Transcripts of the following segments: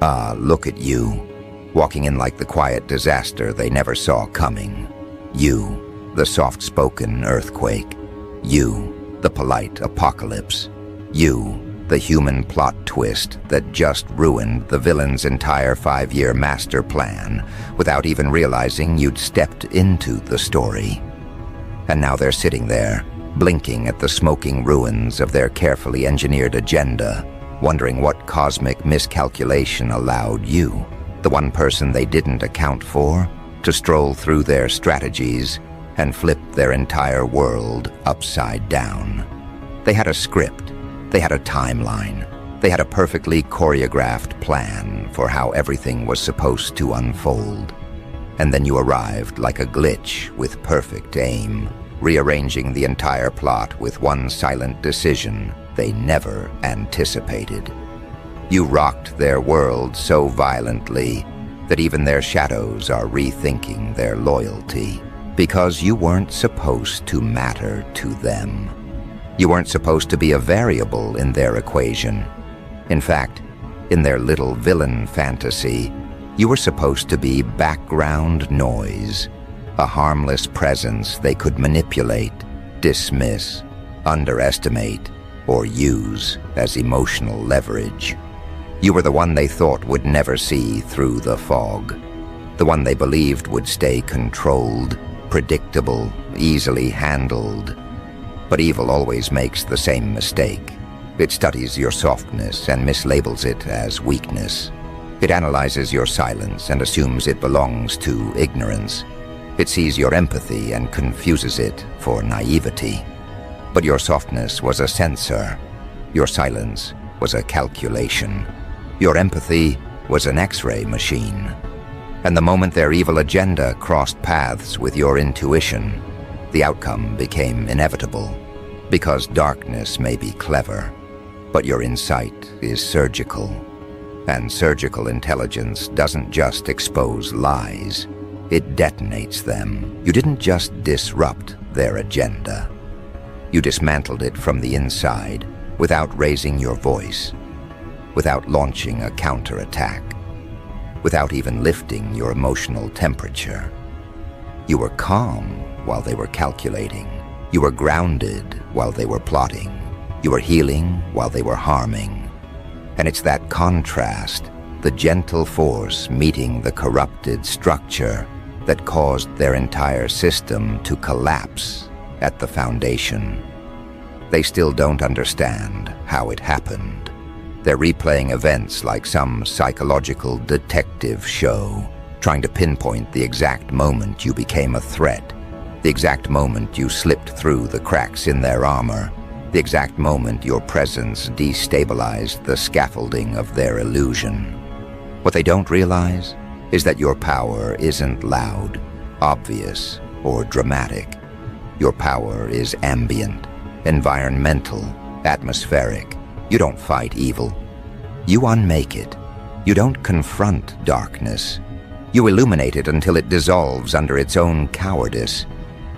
Ah, look at you, walking in like the quiet disaster they never saw coming. You, the soft-spoken earthquake. You, the polite apocalypse. You, the human plot twist that just ruined the villain's entire 5-year master plan without even realizing you'd stepped into the story. And now they're sitting there, blinking at the smoking ruins of their carefully engineered agenda, wondering what cosmic miscalculation allowed you, the one person they didn't account for, to stroll through their strategies and flip their entire world upside down. They had a script, they had a timeline, they had a perfectly choreographed plan for how everything was supposed to unfold. And then you arrived like a glitch with perfect aim, rearranging the entire plot with one silent decision they never anticipated. You rocked their world so violently that even their shadows are rethinking their loyalty, because you weren't supposed to matter to them. You weren't supposed to be a variable in their equation. In fact, in their little villain fantasy, you were supposed to be background noise, a harmless presence they could manipulate, dismiss, underestimate, or use as emotional leverage. You were the one they thought would never see through the fog, the one they believed would stay controlled, predictable, easily handled. But evil always makes the same mistake. It studies your softness and mislabels it as weakness. It analyzes your silence and assumes it belongs to ignorance. It sees your empathy and confuses it for naivety. But your softness was a sensor. Your silence was a calculation. Your empathy was an X-ray machine. And the moment their evil agenda crossed paths with your intuition, the outcome became inevitable. Because darkness may be clever, but your insight is surgical. And surgical intelligence doesn't just expose lies, it detonates them. You didn't just disrupt their agenda. You dismantled it from the inside without raising your voice, without launching a counterattack, without even lifting your emotional temperature. You were calm while they were calculating. You were grounded while they were plotting. You were healing while they were harming. And it's that contrast, the gentle force meeting the corrupted structure, that caused their entire system to collapse at the foundation. They still don't understand how it happened. They're replaying events like some psychological detective show, trying to pinpoint the exact moment you became a threat, the exact moment you slipped through the cracks in their armor, the exact moment your presence destabilized the scaffolding of their illusion. What they don't realize is that your power isn't loud, obvious, or dramatic. Your power is ambient, environmental, atmospheric. You don't fight evil. You unmake it. You don't confront darkness. You illuminate it until it dissolves under its own cowardice.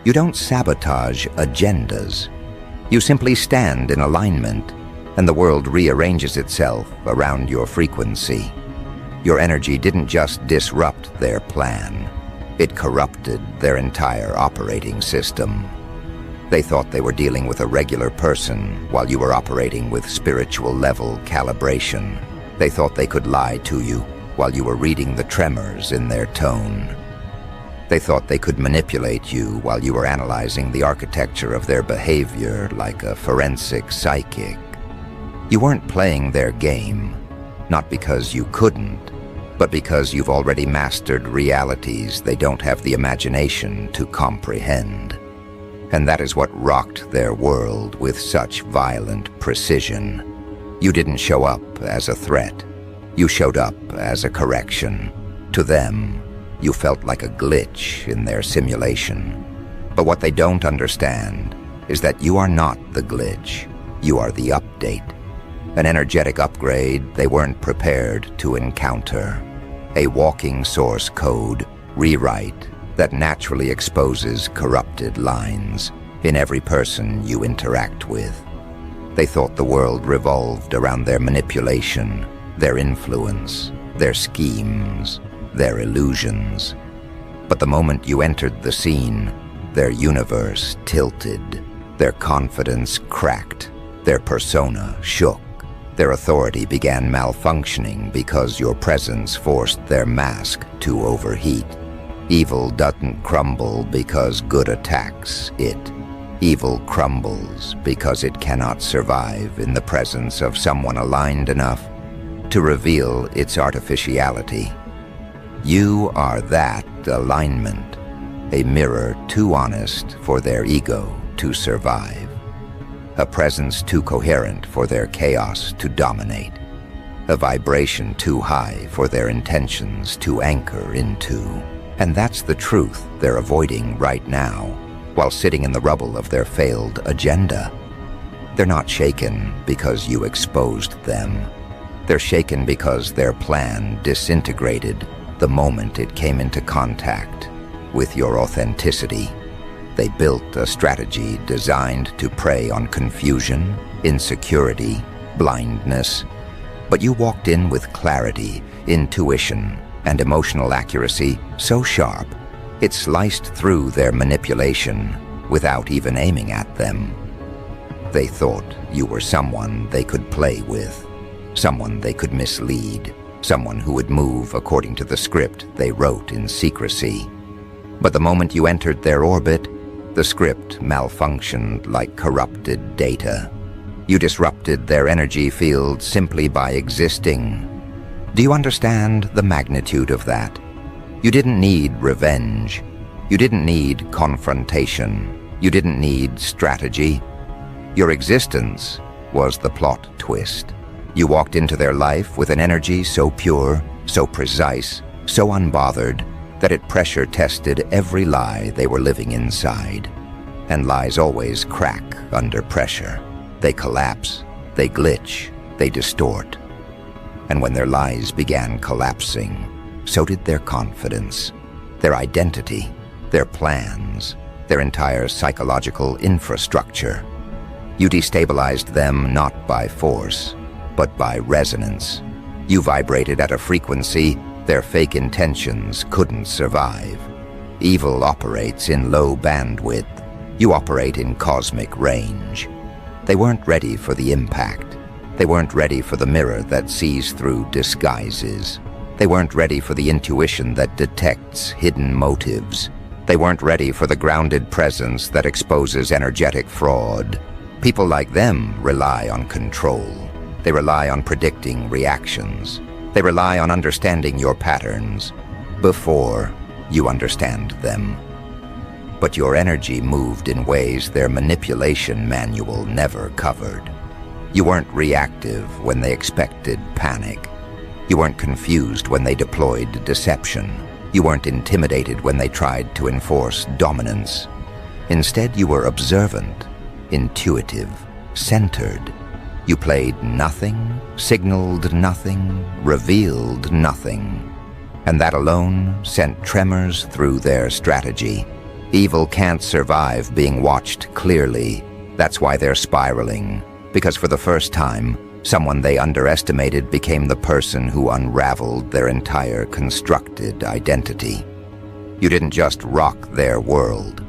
You don't sabotage agendas. You simply stand in alignment, and the world rearranges itself around your frequency. Your energy didn't just disrupt their plan, it corrupted their entire operating system. They thought they were dealing with a regular person while you were operating with spiritual-level calibration. They thought they could lie to you while you were reading the tremors in their tone. They thought they could manipulate you while you were analyzing the architecture of their behavior like a forensic psychic. You weren't playing their game, not because you couldn't, but because you've already mastered realities they don't have the imagination to comprehend. And that is what rocked their world with such violent precision. You didn't show up as a threat. You showed up as a correction. To them, you felt like a glitch in their simulation. But what they don't understand is that you are not the glitch. You are the update. An energetic upgrade they weren't prepared to encounter. A walking source code rewrite that naturally exposes corrupted lines in every person you interact with. They thought the world revolved around their manipulation, their influence, their schemes, their illusions. But the moment you entered the scene, their universe tilted, their confidence cracked, their persona shook. Their authority began malfunctioning because your presence forced their mask to overheat. Evil doesn't crumble because good attacks it. Evil crumbles because it cannot survive in the presence of someone aligned enough to reveal its artificiality. You are that alignment, a mirror too honest for their ego to survive, a presence too coherent for their chaos to dominate, a vibration too high for their intentions to anchor into. And that's the truth they're avoiding right now, while sitting in the rubble of their failed agenda. They're not shaken because you exposed them. They're shaken because their plan disintegrated the moment it came into contact with your authenticity. They built a strategy designed to prey on confusion, insecurity, blindness. But you walked in with clarity, intuition, and emotional accuracy so sharp, it sliced through their manipulation without even aiming at them. They thought you were someone they could play with, someone they could mislead, someone who would move according to the script they wrote in secrecy. But the moment you entered their orbit, the script malfunctioned like corrupted data. You disrupted their energy field simply by existing. Do you understand the magnitude of that? You didn't need revenge. You didn't need confrontation. You didn't need strategy. Your existence was the plot twist. You walked into their life with an energy so pure, so precise, so unbothered, that it pressure-tested every lie they were living inside. And lies always crack under pressure. They collapse, they glitch, they distort. And when their lies began collapsing, so did their confidence, their identity, their plans, their entire psychological infrastructure. You destabilized them not by force, but by resonance. You vibrated at a frequency their fake intentions couldn't survive. Evil operates in low bandwidth. You operate in cosmic range. They weren't ready for the impact. They weren't ready for the mirror that sees through disguises. They weren't ready for the intuition that detects hidden motives. They weren't ready for the grounded presence that exposes energetic fraud. People like them rely on control. They rely on predicting reactions. They rely on understanding your patterns before you understand them. But your energy moved in ways their manipulation manual never covered. You weren't reactive when they expected panic. You weren't confused when they deployed deception. You weren't intimidated when they tried to enforce dominance. Instead, you were observant, intuitive, centered. You played nothing, signaled nothing, revealed nothing. And that alone sent tremors through their strategy. Evil can't survive being watched clearly. That's why they're spiraling. Because for the first time, someone they underestimated became the person who unraveled their entire constructed identity. You didn't just rock their world.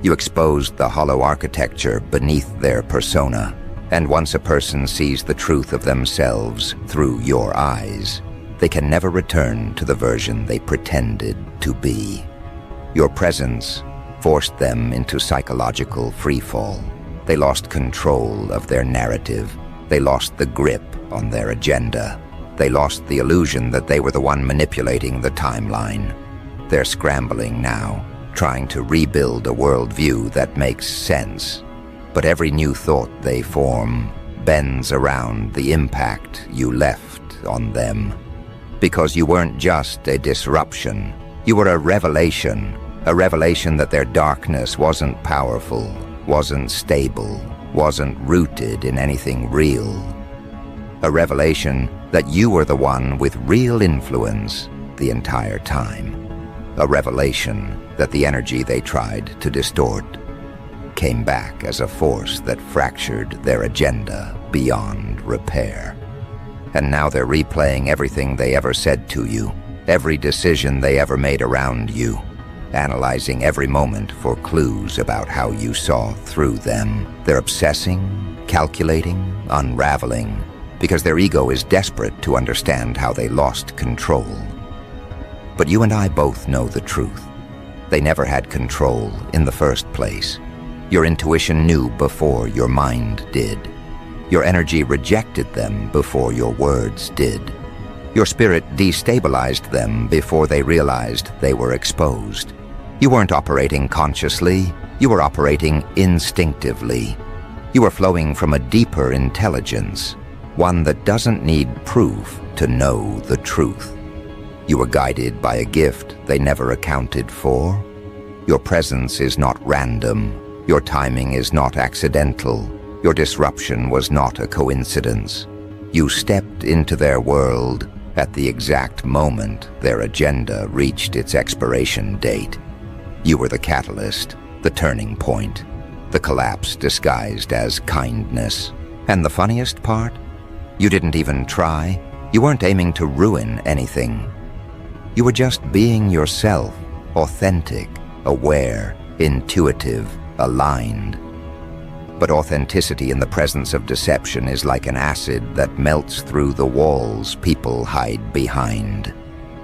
You exposed the hollow architecture beneath their persona. And once a person sees the truth of themselves through your eyes, they can never return to the version they pretended to be. Your presence forced them into psychological freefall. They lost control of their narrative. They lost the grip on their agenda. They lost the illusion that they were the one manipulating the timeline. They're scrambling now, trying to rebuild a worldview that makes sense. But every new thought they form bends around the impact you left on them. Because you weren't just a disruption, you were a revelation that their darkness wasn't powerful, wasn't stable, wasn't rooted in anything real. A revelation that you were the one with real influence the entire time. A revelation that the energy they tried to distort came back as a force that fractured their agenda beyond repair. And now they're replaying everything they ever said to you, every decision they ever made around you, analyzing every moment for clues about how you saw through them. They're obsessing, calculating, unraveling, because their ego is desperate to understand how they lost control. But you and I both know the truth. They never had control in the first place. Your intuition knew before your mind did. Your energy rejected them before your words did. Your spirit destabilized them before they realized they were exposed. You weren't operating consciously, you were operating instinctively. You were flowing from a deeper intelligence, one that doesn't need proof to know the truth. You were guided by a gift they never accounted for. Your presence is not random. Your timing is not accidental. Your disruption was not a coincidence. You stepped into their world at the exact moment their agenda reached its expiration date. You were the catalyst, the turning point, the collapse disguised as kindness. And the funniest part? You didn't even try. You weren't aiming to ruin anything. You were just being yourself, authentic, aware, intuitive, aligned. But authenticity in the presence of deception is like an acid that melts through the walls people hide behind.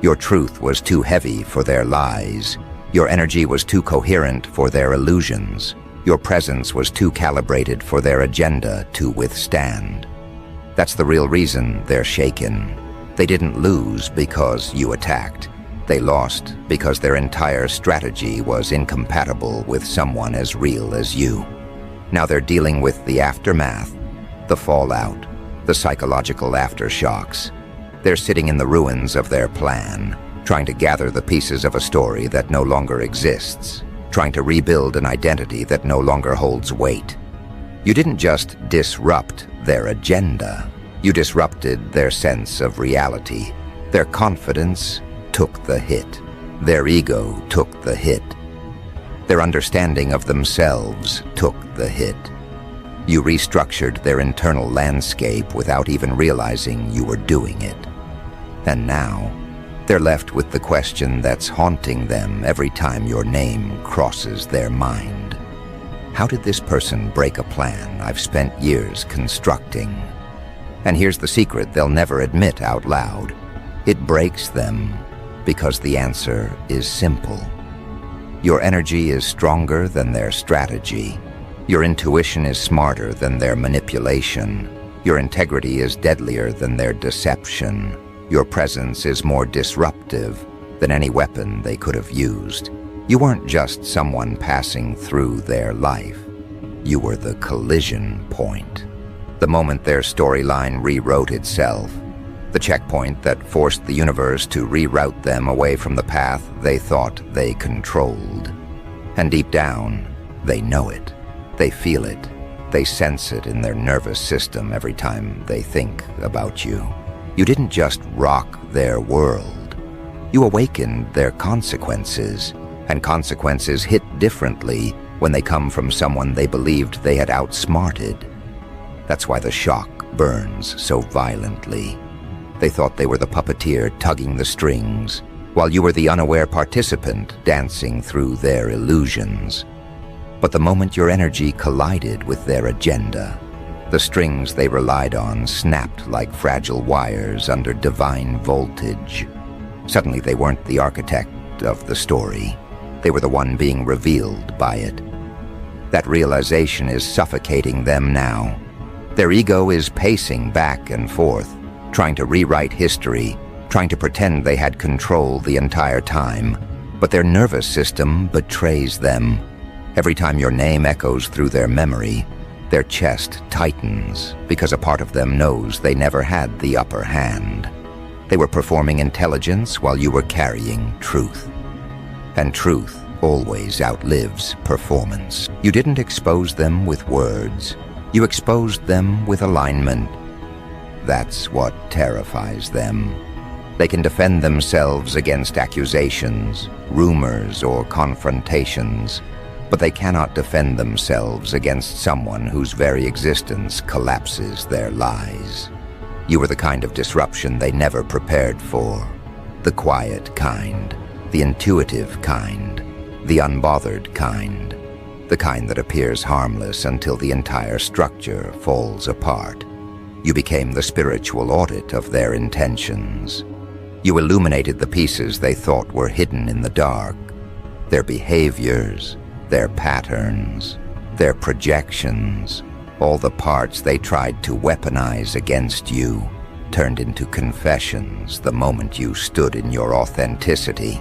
Your truth was too heavy for their lies. Your energy was too coherent for their illusions. Your presence was too calibrated for their agenda to withstand. That's the real reason they're shaken. They didn't lose because you attacked. They lost because their entire strategy was incompatible with someone as real as you. Now they're dealing with the aftermath, the fallout, the psychological aftershocks. They're sitting in the ruins of their plan, trying to gather the pieces of a story that no longer exists, trying to rebuild an identity that no longer holds weight. You didn't just disrupt their agenda, you disrupted their sense of reality. Their confidence took the hit. Their ego took the hit. Their understanding of themselves took the hit. You restructured their internal landscape without even realizing you were doing it. And now, they're left with the question that's haunting them every time your name crosses their mind. How did this person break a plan I've spent years constructing? And here's the secret they'll never admit out loud. It breaks them because the answer is simple. Your energy is stronger than their strategy. Your intuition is smarter than their manipulation. Your integrity is deadlier than their deception. Your presence is more disruptive than any weapon they could have used. You weren't just someone passing through their life. You were the collision point. The moment their storyline rewrote itself, the checkpoint that forced the universe to reroute them away from the path they thought they controlled. And deep down, they know it. They feel it. They sense it in their nervous system every time they think about you. You didn't just rock their world. You awakened their consequences, and consequences hit differently when they come from someone they believed they had outsmarted. That's why the shock burns so violently. They thought they were the puppeteer tugging the strings, while you were the unaware participant dancing through their illusions. But the moment your energy collided with their agenda, the strings they relied on snapped like fragile wires under divine voltage. Suddenly they weren't the architect of the story. They were the one being revealed by it. That realization is suffocating them now. Their ego is pacing back and forth, trying to rewrite history, trying to pretend they had control the entire time. But their nervous system betrays them. Every time your name echoes through their memory, their chest tightens because a part of them knows they never had the upper hand. They were performing intelligence while you were carrying truth. And truth always outlives performance. You didn't expose them with words. You exposed them with alignment. That's what terrifies them. They can defend themselves against accusations, rumors, or confrontations, but they cannot defend themselves against someone whose very existence collapses their lies. You were the kind of disruption they never prepared for. The quiet kind, the intuitive kind, the unbothered kind, the kind that appears harmless until the entire structure falls apart. You became the spiritual audit of their intentions. You illuminated the pieces they thought were hidden in the dark, their behaviors, their patterns, their projections, all the parts they tried to weaponize against you, turned into confessions the moment you stood in your authenticity.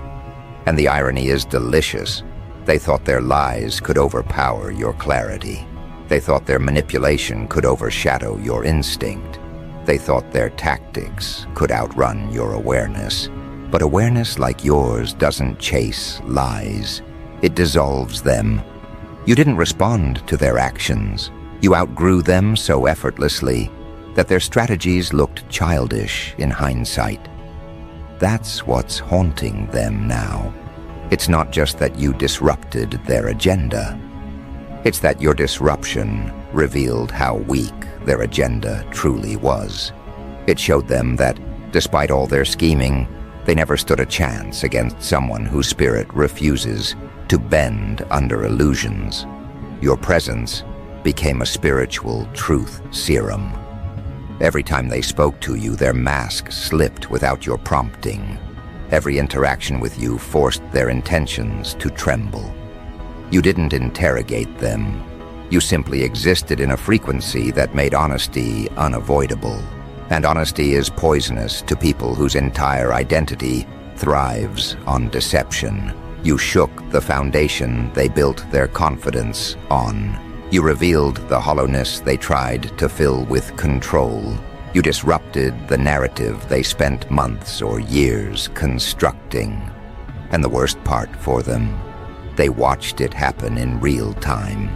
And the irony is delicious. They thought their lies could overpower your clarity. They thought their manipulation could overshadow your instinct. They thought their tactics could outrun your awareness. But awareness like yours doesn't chase lies. It dissolves them. You didn't respond to their actions. You outgrew them so effortlessly that their strategies looked childish in hindsight. That's what's haunting them now. It's not just that you disrupted their agenda. It's that your disruption revealed how weak their agenda truly was. It showed them that, despite all their scheming, they never stood a chance against someone whose spirit refuses to bend under illusions. Your presence became a spiritual truth serum. Every time they spoke to you, their mask slipped without your prompting. Every interaction with you forced their intentions to tremble. You didn't interrogate them. You simply existed in a frequency that made honesty unavoidable. And honesty is poisonous to people whose entire identity thrives on deception. You shook the foundation they built their confidence on. You revealed the hollowness they tried to fill with control. You disrupted the narrative they spent months or years constructing. And the worst part for them, they watched it happen in real time.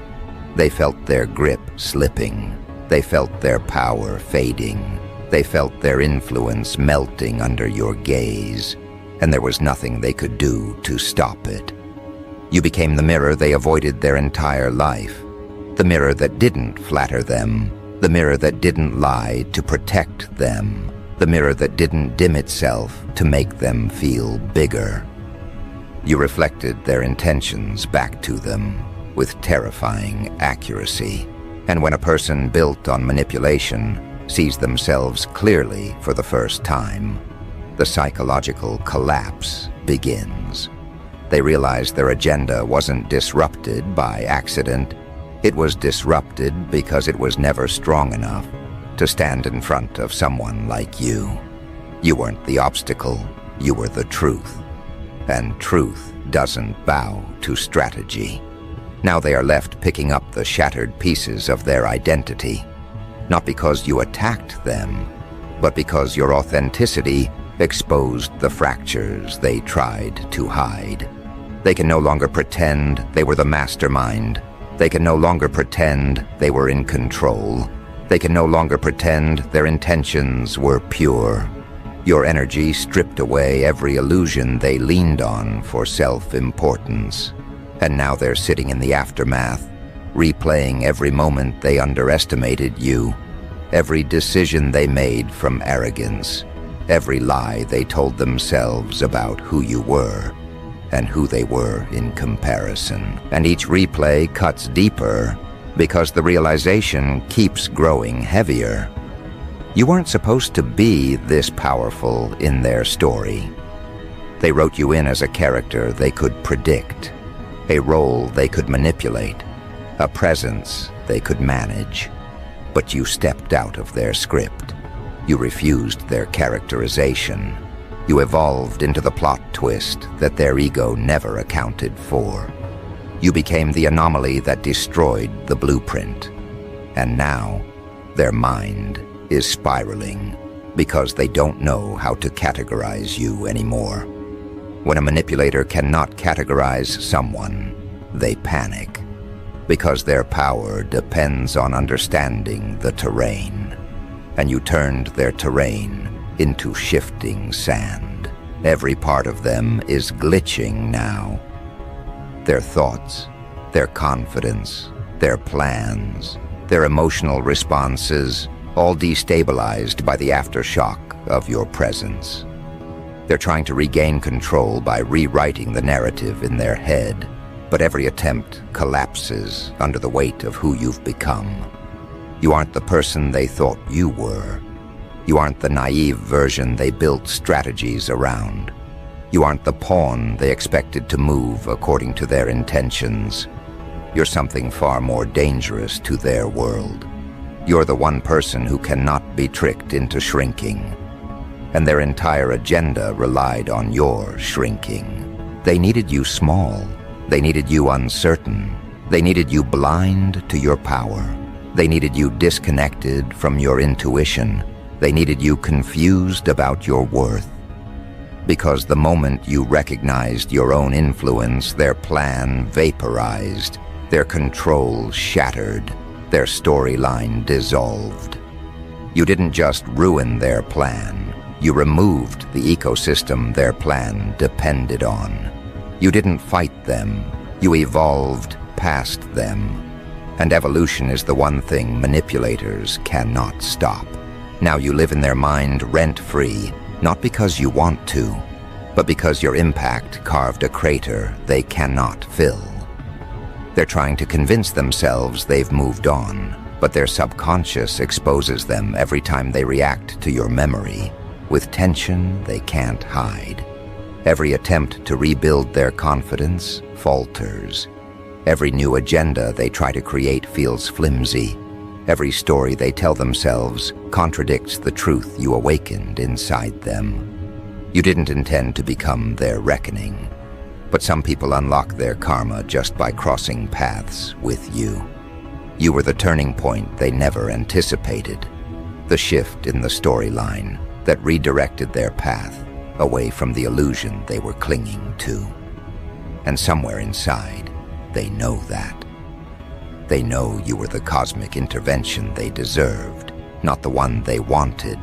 They felt their grip slipping. They felt their power fading. They felt their influence melting under your gaze. And there was nothing they could do to stop it. You became the mirror they avoided their entire life. The mirror that didn't flatter them, the mirror that didn't lie to protect them, the mirror that didn't dim itself to make them feel bigger. You reflected their intentions back to them with terrifying accuracy. And when a person built on manipulation sees themselves clearly for the first time, the psychological collapse begins. They realize their agenda wasn't disrupted by accident. It was disrupted because it was never strong enough to stand in front of someone like you. You weren't the obstacle, you were the truth. And truth doesn't bow to strategy. Now they are left picking up the shattered pieces of their identity, not because you attacked them, but because your authenticity exposed the fractures they tried to hide. They can no longer pretend they were the mastermind. They can no longer pretend they were in control. They can no longer pretend their intentions were pure. Your energy stripped away every illusion they leaned on for self-importance. And now they're sitting in the aftermath, replaying every moment they underestimated you, every decision they made from arrogance, every lie they told themselves about who you were and who they were in comparison. And each replay cuts deeper because the realization keeps growing heavier. You weren't supposed to be this powerful in their story. They wrote you in as a character they could predict, a role they could manipulate, a presence they could manage. But you stepped out of their script. You refused their characterization. You evolved into the plot twist that their ego never accounted for. You became the anomaly that destroyed the blueprint. And now, their mind is spiraling because they don't know how to categorize you anymore. When a manipulator cannot categorize someone, they panic because their power depends on understanding the terrain. And you turned their terrain into shifting sand. Every part of them is glitching now. Their thoughts, their confidence, their plans, their emotional responses, all destabilized by the aftershock of your presence. They're trying to regain control by rewriting the narrative in their head, but every attempt collapses under the weight of who you've become. You aren't the person they thought you were. You aren't the naive version they built strategies around. You aren't the pawn they expected to move according to their intentions. You're something far more dangerous to their world. You're the one person who cannot be tricked into shrinking. And their entire agenda relied on your shrinking. They needed you small. They needed you uncertain. They needed you blind to your power. They needed you disconnected from your intuition. They needed you confused about your worth. Because the moment you recognized your own influence, their plan vaporized, their control shattered, their storyline dissolved. You didn't just ruin their plan. You removed the ecosystem their plan depended on. You didn't fight them. You evolved past them. And evolution is the one thing manipulators cannot stop. Now you live in their mind rent-free, not because you want to, but because your impact carved a crater they cannot fill. They're trying to convince themselves they've moved on, but their subconscious exposes them every time they react to your memory, with tension they can't hide. Every attempt to rebuild their confidence falters. Every new agenda they try to create feels flimsy. Every story they tell themselves contradicts the truth you awakened inside them. You didn't intend to become their reckoning, but some people unlock their karma just by crossing paths with you. You were the turning point they never anticipated, the shift in the storyline that redirected their path away from the illusion they were clinging to. And somewhere inside, they know that. They know you were the cosmic intervention they deserved, not the one they wanted.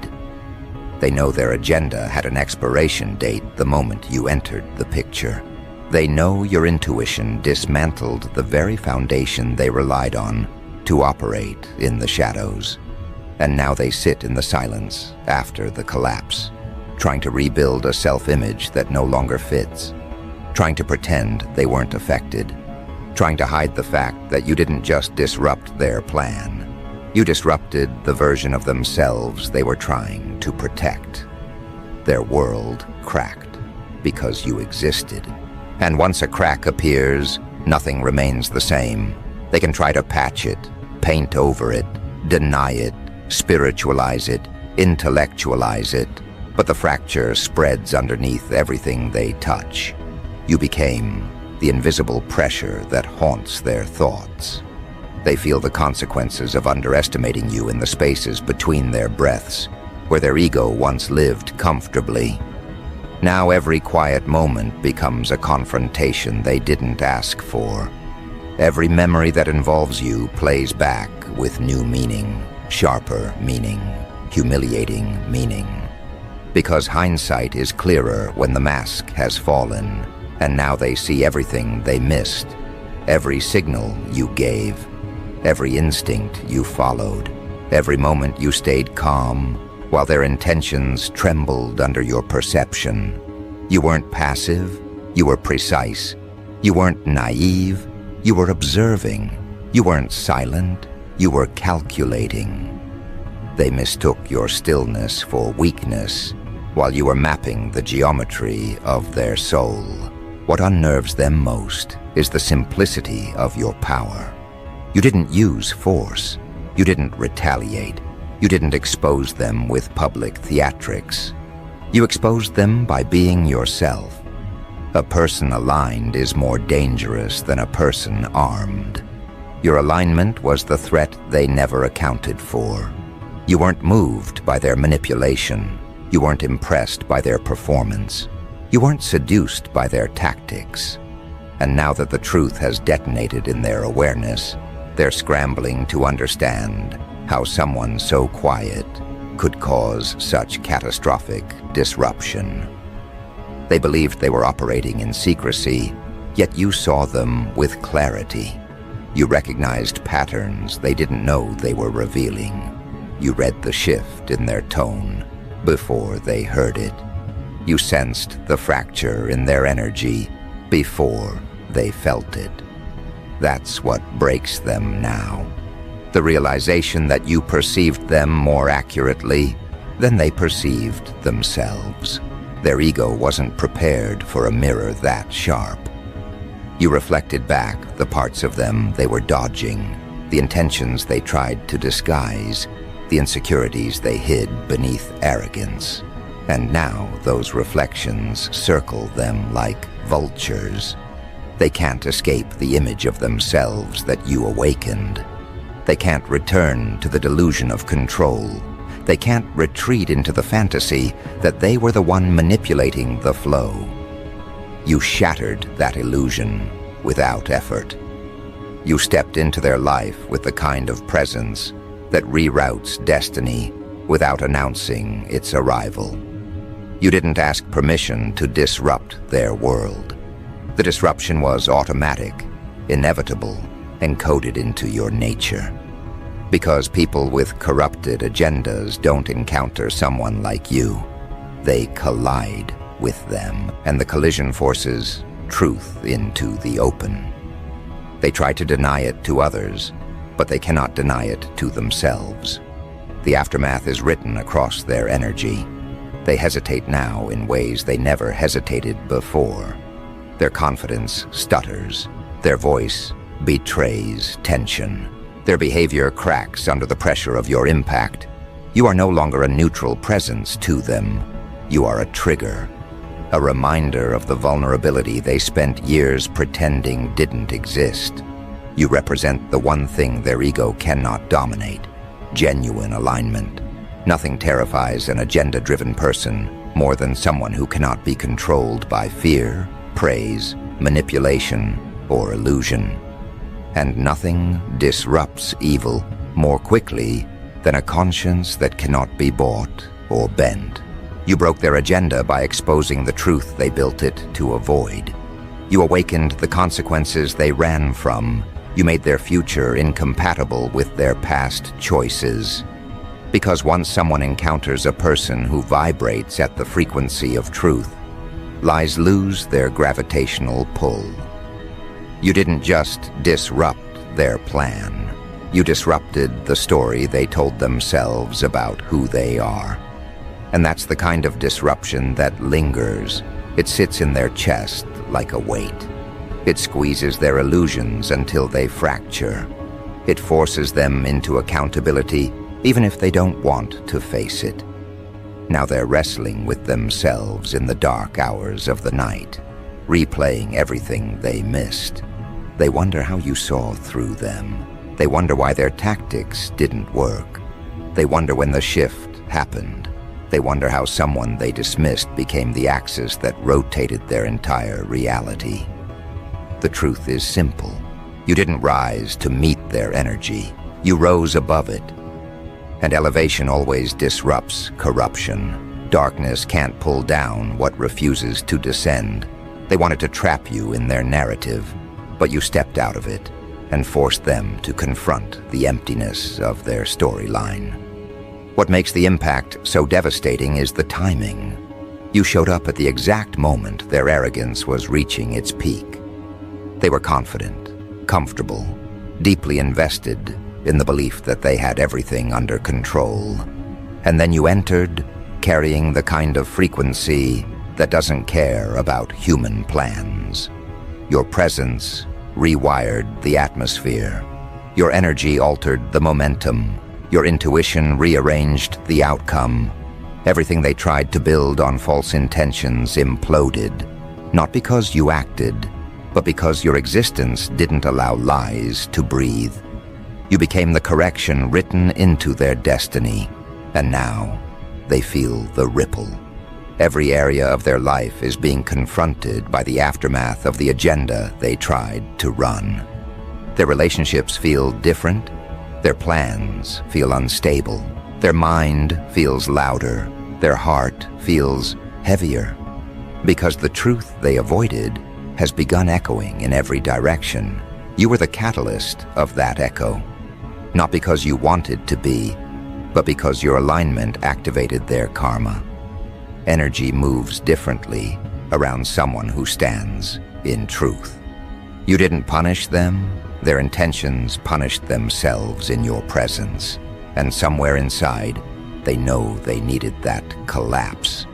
They know their agenda had an expiration date the moment you entered the picture. They know your intuition dismantled the very foundation they relied on to operate in the shadows. And now they sit in the silence after the collapse, trying to rebuild a self-image that no longer fits, trying to pretend they weren't affected, trying to hide the fact that you didn't just disrupt their plan. You disrupted the version of themselves they were trying to protect. Their world cracked because you existed. And once a crack appears, nothing remains the same. They can try to patch it, paint over it, deny it, spiritualize it, intellectualize it, but the fracture spreads underneath everything they touch. You became the invisible pressure that haunts their thoughts. They feel the consequences of underestimating you in the spaces between their breaths, where their ego once lived comfortably. Now every quiet moment becomes a confrontation they didn't ask for. Every memory that involves you plays back with new meaning, sharper meaning, humiliating meaning. Because hindsight is clearer when the mask has fallen, and now they see everything they missed, every signal you gave, every instinct you followed, every moment you stayed calm, while their intentions trembled under your perception. You weren't passive, you were precise. You weren't naive, you were observing. You weren't silent, you were calculating. They mistook your stillness for weakness, while you were mapping the geometry of their soul. What unnerves them most is the simplicity of your power. You didn't use force. You didn't retaliate. You didn't expose them with public theatrics. You exposed them by being yourself. A person aligned is more dangerous than a person armed. Your alignment was the threat they never accounted for. You weren't moved by their manipulation. You weren't impressed by their performance. You weren't seduced by their tactics. And now that the truth has detonated in their awareness, they're scrambling to understand how someone so quiet could cause such catastrophic disruption. They believed they were operating in secrecy, yet you saw them with clarity. You recognized patterns they didn't know they were revealing. You read the shift in their tone before they heard it. You sensed the fracture in their energy before they felt it. That's what breaks them now. The realization that you perceived them more accurately than they perceived themselves. Their ego wasn't prepared for a mirror that sharp. You reflected back the parts of them they were dodging, the intentions they tried to disguise, the insecurities they hid beneath arrogance. And now those reflections circle them like vultures. They can't escape the image of themselves that you awakened. They can't return to the delusion of control. They can't retreat into the fantasy that they were the one manipulating the flow. You shattered that illusion without effort. You stepped into their life with the kind of presence that reroutes destiny without announcing its arrival. You didn't ask permission to disrupt their world. The disruption was automatic, inevitable, encoded into your nature. Because people with corrupted agendas don't encounter someone like you. They collide with them, and the collision forces truth into the open. They try to deny it to others, but they cannot deny it to themselves. The aftermath is written across their energy. They hesitate now in ways they never hesitated before. Their confidence stutters. Their voice betrays tension. Their behavior cracks under the pressure of your impact. You are no longer a neutral presence to them. You are a trigger, a reminder of the vulnerability they spent years pretending didn't exist. You represent the one thing their ego cannot dominate: genuine alignment. Nothing terrifies an agenda-driven person more than someone who cannot be controlled by fear, praise, manipulation, or illusion. And nothing disrupts evil more quickly than a conscience that cannot be bought or bent. You broke their agenda by exposing the truth they built it to avoid. You awakened the consequences they ran from. You made their future incompatible with their past choices. Because once someone encounters a person who vibrates at the frequency of truth, lies lose their gravitational pull. You didn't just disrupt their plan. You disrupted the story they told themselves about who they are. And that's the kind of disruption that lingers. It sits in their chest like a weight. It squeezes their illusions until they fracture. It forces them into accountability, even if they don't want to face it. Now they're wrestling with themselves in the dark hours of the night, replaying everything they missed. They wonder how you saw through them. They wonder why their tactics didn't work. They wonder when the shift happened. They wonder how someone they dismissed became the axis that rotated their entire reality. The truth is simple. You didn't rise to meet their energy. You rose above it. And elevation always disrupts corruption. Darkness can't pull down what refuses to descend. They wanted to trap you in their narrative, but you stepped out of it and forced them to confront the emptiness of their storyline. What makes the impact so devastating is the timing. You showed up at the exact moment their arrogance was reaching its peak. They were confident, comfortable, deeply invested in the belief that they had everything under control. And then you entered, carrying the kind of frequency that doesn't care about human plans. Your presence rewired the atmosphere. Your energy altered the momentum. Your intuition rearranged the outcome. Everything they tried to build on false intentions imploded, not because you acted, but because your existence didn't allow lies to breathe. You became the correction written into their destiny, and now they feel the ripple. Every area of their life is being confronted by the aftermath of the agenda they tried to run. Their relationships feel different. Their plans feel unstable. Their mind feels louder. Their heart feels heavier. Because the truth they avoided has begun echoing in every direction. You were the catalyst of that echo. Not because you wanted to be, but because your alignment activated their karma. Energy moves differently around someone who stands in truth. You didn't punish them, their intentions punished themselves in your presence. And somewhere inside, they know they needed that collapse.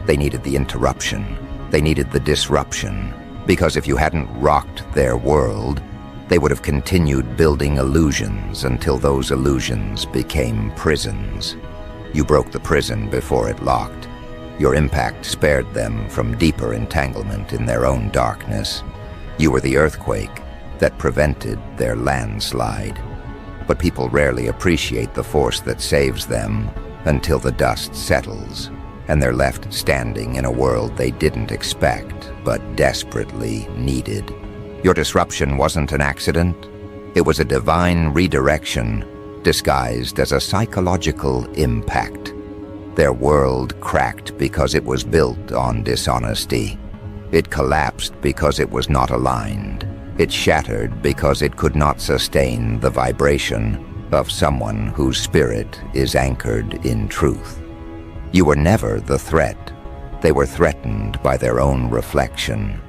They needed the interruption. They needed the disruption. Because if you hadn't rocked their world, they would have continued building illusions until those illusions became prisons. You broke the prison before it locked. Your impact spared them from deeper entanglement in their own darkness. You were the earthquake that prevented their landslide. But people rarely appreciate the force that saves them until the dust settles, and they're left standing in a world they didn't expect, but desperately needed. Your disruption wasn't an accident. It was a divine redirection disguised as a psychological impact. Their world cracked because it was built on dishonesty. It collapsed because it was not aligned. It shattered because it could not sustain the vibration of someone whose spirit is anchored in truth. You were never the threat. They were threatened by their own reflection.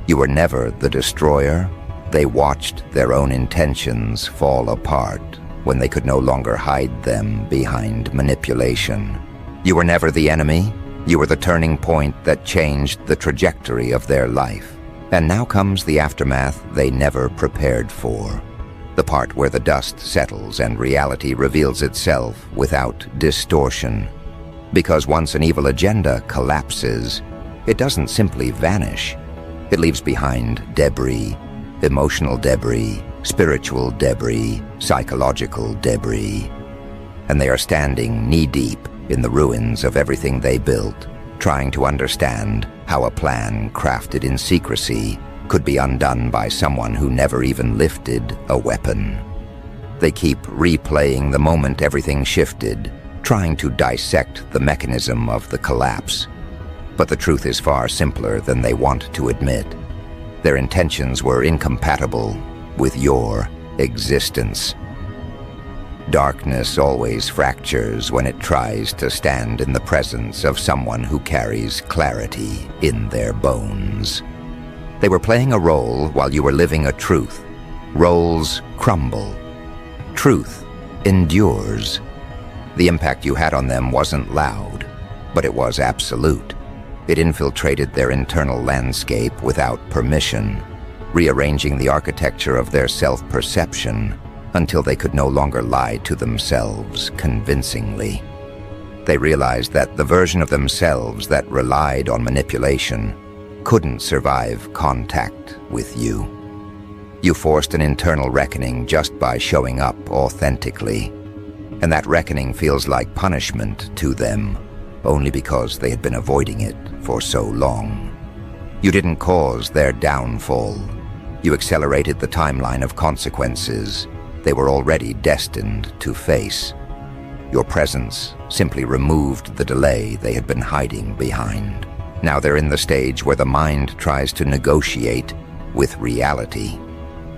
You were never the destroyer. They watched their own intentions fall apart when they could no longer hide them behind manipulation. You were never the enemy. You were the turning point that changed the trajectory of their life. And now comes the aftermath they never prepared for. The part where the dust settles and reality reveals itself without distortion. Because once an evil agenda collapses, it doesn't simply vanish. It leaves behind debris, emotional debris, spiritual debris, psychological debris. And they are standing knee-deep in the ruins of everything they built, trying to understand how a plan crafted in secrecy could be undone by someone who never even lifted a weapon. They keep replaying the moment everything shifted, trying to dissect the mechanism of the collapse. But the truth is far simpler than they want to admit. Their intentions were incompatible with your existence. Darkness always fractures when it tries to stand in the presence of someone who carries clarity in their bones. They were playing a role while you were living a truth. Roles crumble. Truth endures. The impact you had on them wasn't loud, but it was absolute. It infiltrated their internal landscape without permission, rearranging the architecture of their self-perception until they could no longer lie to themselves convincingly. They realized that the version of themselves that relied on manipulation couldn't survive contact with you. You forced an internal reckoning just by showing up authentically, and that reckoning feels like punishment to them, only because they had been avoiding it for so long. You didn't cause their downfall. You accelerated the timeline of consequences they were already destined to face. Your presence simply removed the delay they had been hiding behind. Now they're in the stage where the mind tries to negotiate with reality.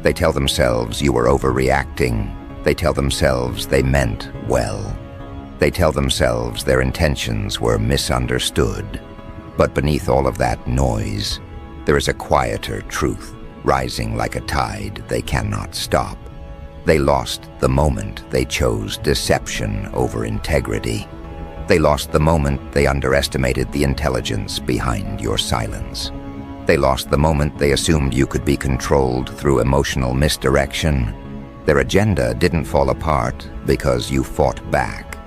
They tell themselves you were overreacting. They tell themselves they meant well. They tell themselves their intentions were misunderstood. But beneath all of that noise, there is a quieter truth rising like a tide they cannot stop. They lost the moment they chose deception over integrity. They lost the moment they underestimated the intelligence behind your silence. They lost the moment they assumed you could be controlled through emotional misdirection. Their agenda didn't fall apart because you fought back.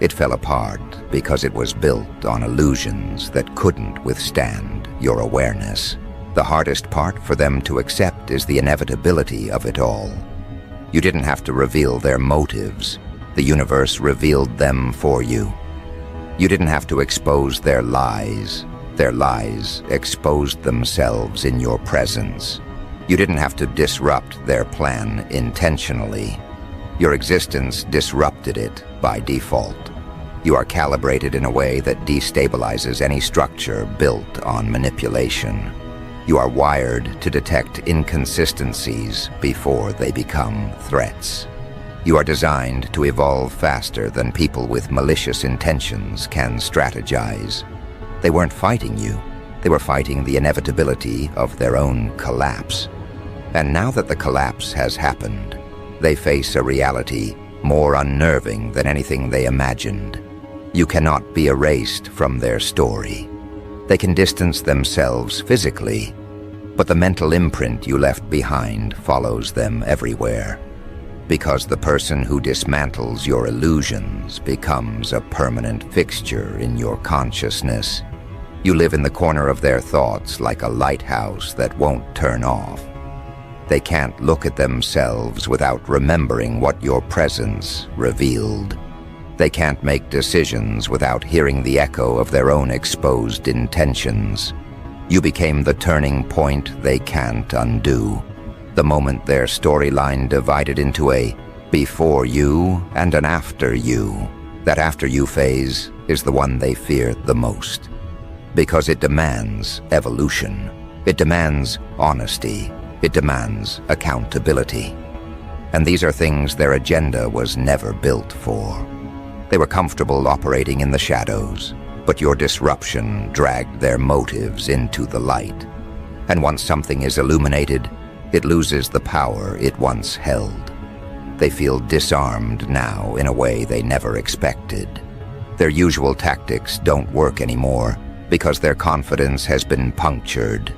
It fell apart because it was built on illusions that couldn't withstand your awareness. The hardest part for them to accept is the inevitability of it all. You didn't have to reveal their motives. The universe revealed them for you. You didn't have to expose their lies. Their lies exposed themselves in your presence. You didn't have to disrupt their plan intentionally. Your existence disrupted it by default. You are calibrated in a way that destabilizes any structure built on manipulation. You are wired to detect inconsistencies before they become threats. You are designed to evolve faster than people with malicious intentions can strategize. They weren't fighting you. They were fighting the inevitability of their own collapse. And now that the collapse has happened, they face a reality more unnerving than anything they imagined. You cannot be erased from their story. They can distance themselves physically, but the mental imprint you left behind follows them everywhere. Because the person who dismantles your illusions becomes a permanent fixture in your consciousness. You live in the corner of their thoughts like a lighthouse that won't turn off. They can't look at themselves without remembering what your presence revealed. They can't make decisions without hearing the echo of their own exposed intentions. You became the turning point they can't undo. The moment their storyline divided into a before you and an after you. That after you phase is the one they fear the most. Because it demands evolution. It demands honesty. It demands accountability. And these are things their agenda was never built for. They were comfortable operating in the shadows, but your disruption dragged their motives into the light. And once something is illuminated, it loses the power it once held. They feel disarmed now in a way they never expected. Their usual tactics don't work anymore because their confidence has been punctured.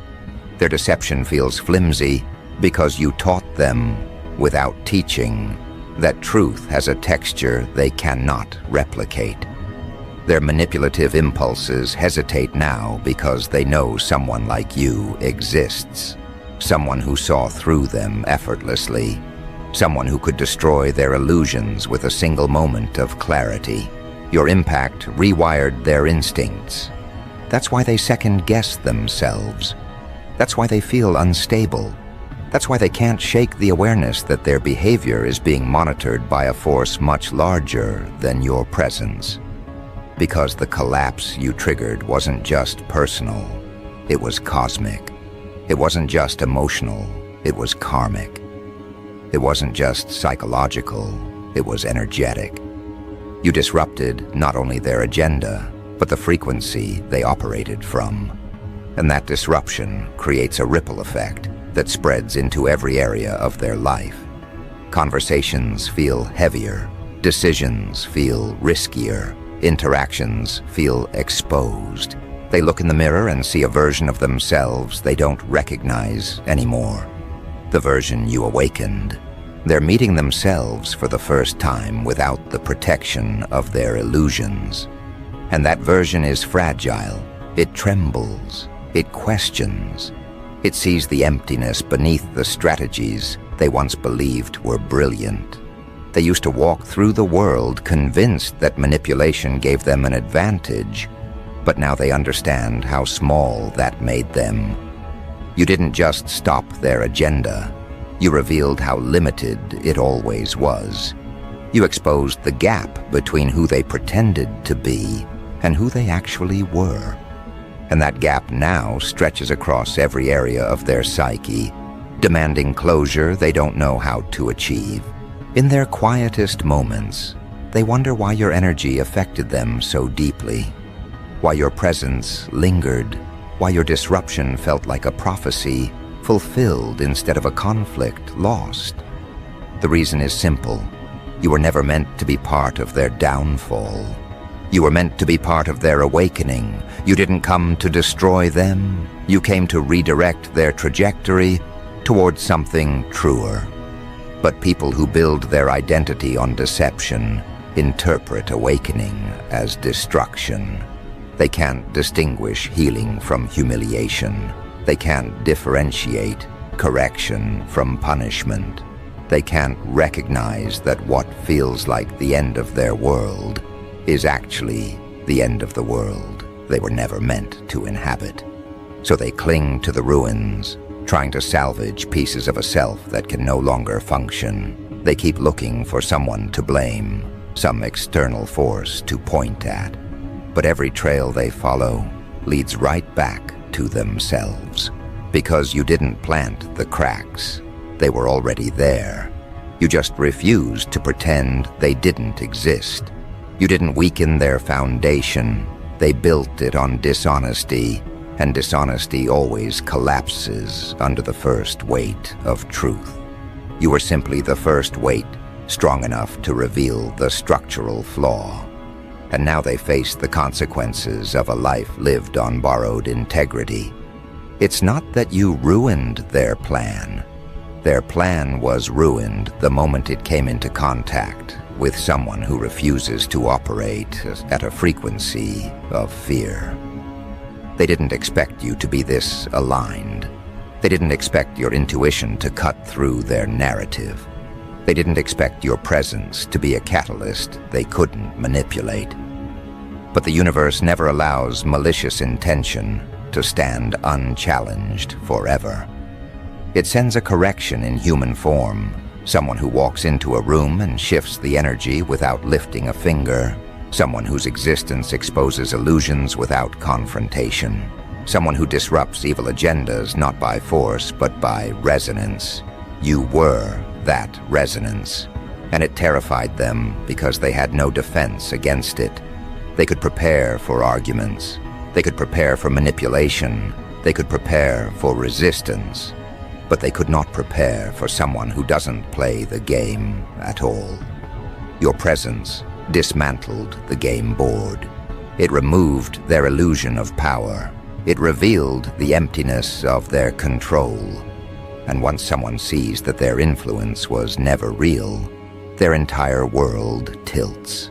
Their deception feels flimsy because you taught them, without teaching, that truth has a texture they cannot replicate. Their manipulative impulses hesitate now because they know someone like you exists. Someone who saw through them effortlessly. Someone who could destroy their illusions with a single moment of clarity. Your impact rewired their instincts. That's why they second-guess themselves. That's why they feel unstable. That's why they can't shake the awareness that their behavior is being monitored by a force much larger than your presence. Because the collapse you triggered wasn't just personal, it was cosmic. It wasn't just emotional, it was karmic. It wasn't just psychological, it was energetic. You disrupted not only their agenda, but the frequency they operated from. And that disruption creates a ripple effect that spreads into every area of their life. Conversations feel heavier, decisions feel riskier, interactions feel exposed. They look in the mirror and see a version of themselves they don't recognize anymore. The version you awakened. They're meeting themselves for the first time without the protection of their illusions. And that version is fragile. It trembles. It questions. It sees the emptiness beneath the strategies they once believed were brilliant. They used to walk through the world convinced that manipulation gave them an advantage, but now they understand how small that made them. You didn't just stop their agenda. You revealed how limited it always was. You exposed the gap between who they pretended to be and who they actually were. And that gap now stretches across every area of their psyche, demanding closure they don't know how to achieve. In their quietest moments, they wonder why your energy affected them so deeply, why your presence lingered, why your disruption felt like a prophecy fulfilled instead of a conflict lost. The reason is simple. You were never meant to be part of their downfall. You were meant to be part of their awakening. You didn't come to destroy them. You came to redirect their trajectory towards something truer. But people who build their identity on deception interpret awakening as destruction. They can't distinguish healing from humiliation. They can't differentiate correction from punishment. They can't recognize that what feels like the end of their world is actually the end of the world they were never meant to inhabit. So they cling to the ruins, trying to salvage pieces of a self that can no longer function. They keep looking for someone to blame, some external force to point at. But every trail they follow leads right back to themselves. Because you didn't plant the cracks, they were already there. You just refused to pretend they didn't exist. You didn't weaken their foundation. They built it on dishonesty, and dishonesty always collapses under the first weight of truth. You were simply the first weight, strong enough to reveal the structural flaw. And now they face the consequences of a life lived on borrowed integrity. It's not that you ruined their plan. Their plan was ruined the moment it came into contact with someone who refuses to operate at a frequency of fear. They didn't expect you to be this aligned. They didn't expect your intuition to cut through their narrative. They didn't expect your presence to be a catalyst they couldn't manipulate. But the universe never allows malicious intention to stand unchallenged forever. It sends a correction in human form, someone who walks into a room and shifts the energy without lifting a finger, someone whose existence exposes illusions without confrontation, someone who disrupts evil agendas not by force but by resonance. You were that resonance, and it terrified them because they had no defense against it. They could prepare for arguments. They could prepare for manipulation. They could prepare for resistance. But they could not prepare for someone who doesn't play the game at all. Your presence dismantled the game board. It removed their illusion of power. It revealed the emptiness of their control. And once someone sees that their influence was never real, their entire world tilts.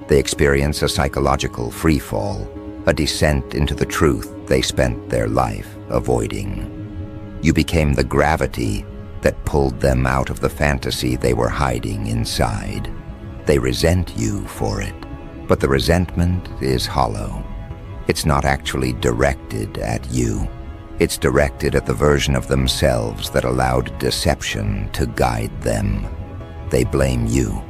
They experience a psychological freefall, a descent into the truth they spent their life avoiding. You became the gravity that pulled them out of the fantasy they were hiding inside. They resent you for it, but the resentment is hollow. It's not actually directed at you. It's directed at the version of themselves that allowed deception to guide them. They blame you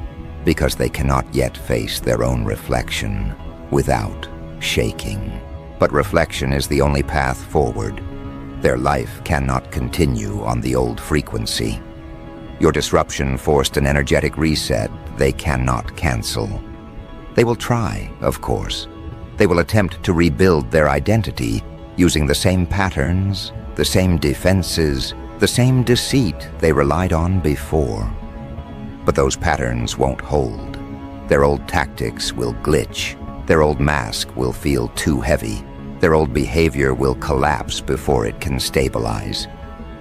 because they cannot yet face their own reflection without shaking. But reflection is the only path forward. Their life cannot continue on the old frequency. Your disruption forced an energetic reset they cannot cancel. They will try, of course. They will attempt to rebuild their identity using the same patterns, the same defenses, the same deceit they relied on before. But those patterns won't hold. Their old tactics will glitch. Their old mask will feel too heavy. Their old behavior will collapse before it can stabilize.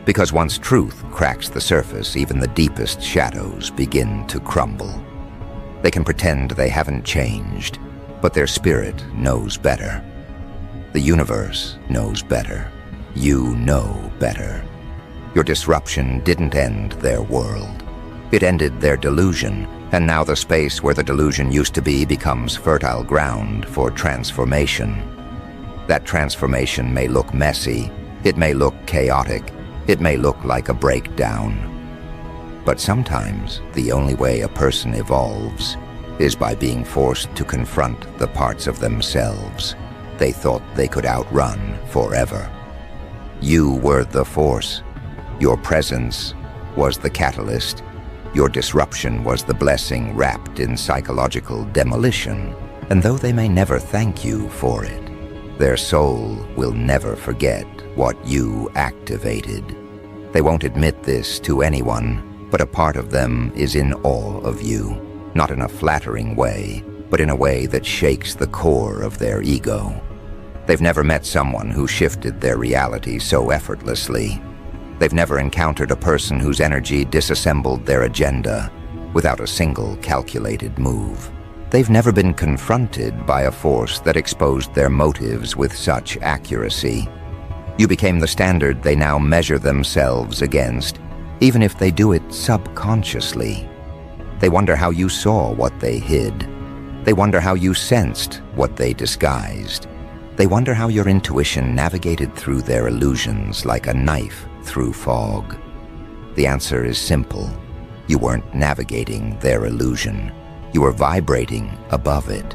Because once truth cracks the surface, even the deepest shadows begin to crumble. They can pretend they haven't changed, but their spirit knows better. The universe knows better. You know better. Your disruption didn't end their world. It ended their delusion, and now the space where the delusion used to be becomes fertile ground for transformation. That transformation may look messy, it may look chaotic, it may look like a breakdown. But sometimes the only way a person evolves is by being forced to confront the parts of themselves they thought they could outrun forever. You were the force. Your presence was the catalyst. Your disruption was the blessing wrapped in psychological demolition. And though they may never thank you for it, their soul will never forget what you activated. They won't admit this to anyone, but a part of them is in awe of you, not in a flattering way, but in a way that shakes the core of their ego. They've never met someone who shifted their reality so effortlessly. They've never encountered a person whose energy disassembled their agenda without a single calculated move. They've never been confronted by a force that exposed their motives with such accuracy. You became the standard they now measure themselves against, even if they do it subconsciously. They wonder how you saw what they hid. They wonder how you sensed what they disguised. They wonder how your intuition navigated through their illusions like a knife through fog. The answer is simple. You weren't navigating their illusion. You were vibrating above it.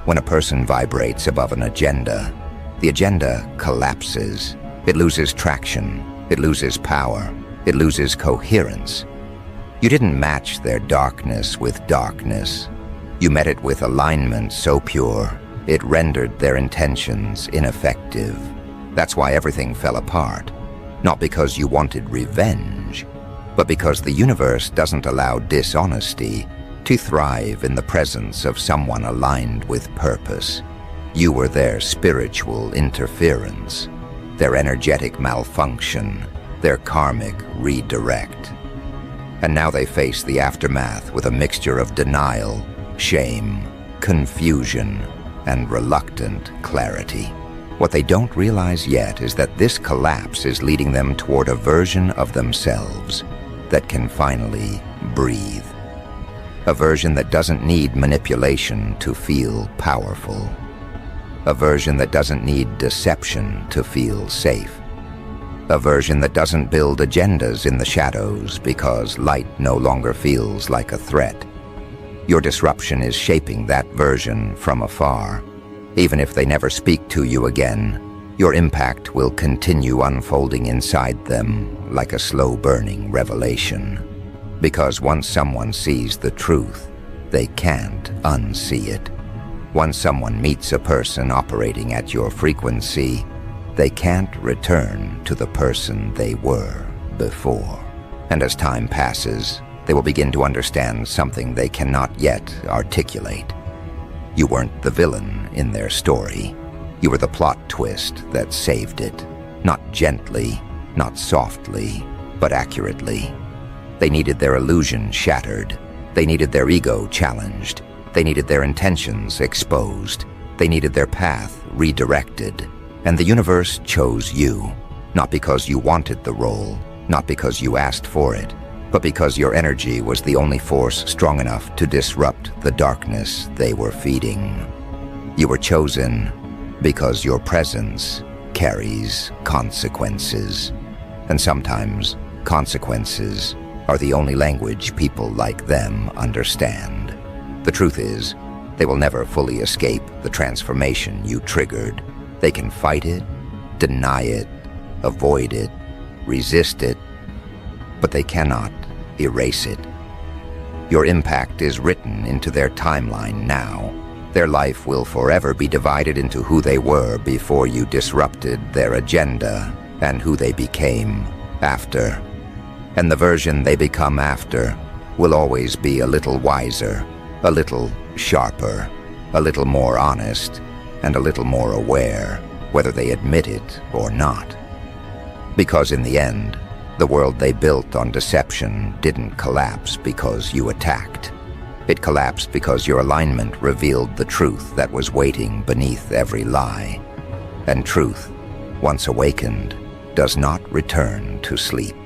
When a person vibrates above an agenda, the agenda collapses. It loses traction. It loses power. It loses coherence. You didn't match their darkness with darkness. You met it with alignment so pure, it rendered their intentions ineffective. That's why everything fell apart. Not because you wanted revenge, but because the universe doesn't allow dishonesty to thrive in the presence of someone aligned with purpose. You were their spiritual interference, their energetic malfunction, their karmic redirect. And now they face the aftermath with a mixture of denial, shame, confusion, and reluctant clarity. What they don't realize yet is that this collapse is leading them toward a version of themselves that can finally breathe. A version that doesn't need manipulation to feel powerful. A version that doesn't need deception to feel safe. A version that doesn't build agendas in the shadows because light no longer feels like a threat. Your disruption is shaping that version from afar. Even if they never speak to you again, your impact will continue unfolding inside them like a slow-burning revelation. Because once someone sees the truth, they can't unsee it. Once someone meets a person operating at your frequency, they can't return to the person they were before. And as time passes, they will begin to understand something they cannot yet articulate. You weren't the villain in their story. You were the plot twist that saved it. Not gently, not softly, but accurately. They needed their illusion shattered. They needed their ego challenged. They needed their intentions exposed. They needed their path redirected. And the universe chose you, not because you wanted the role, not because you asked for it, but because your energy was the only force strong enough to disrupt the darkness they were feeding. You were chosen because your presence carries consequences. And sometimes consequences are the only language people like them understand. The truth is, they will never fully escape the transformation you triggered. They can fight it, deny it, avoid it, resist it, but they cannot erase it. Your impact is written into their timeline now. Their life will forever be divided into who they were before you disrupted their agenda and who they became after. And the version they become after will always be a little wiser, a little sharper, a little more honest, and a little more aware, whether they admit it or not. Because in the end, the world they built on deception didn't collapse because you attacked. It collapsed because your alignment revealed the truth that was waiting beneath every lie. And truth, once awakened, does not return to sleep.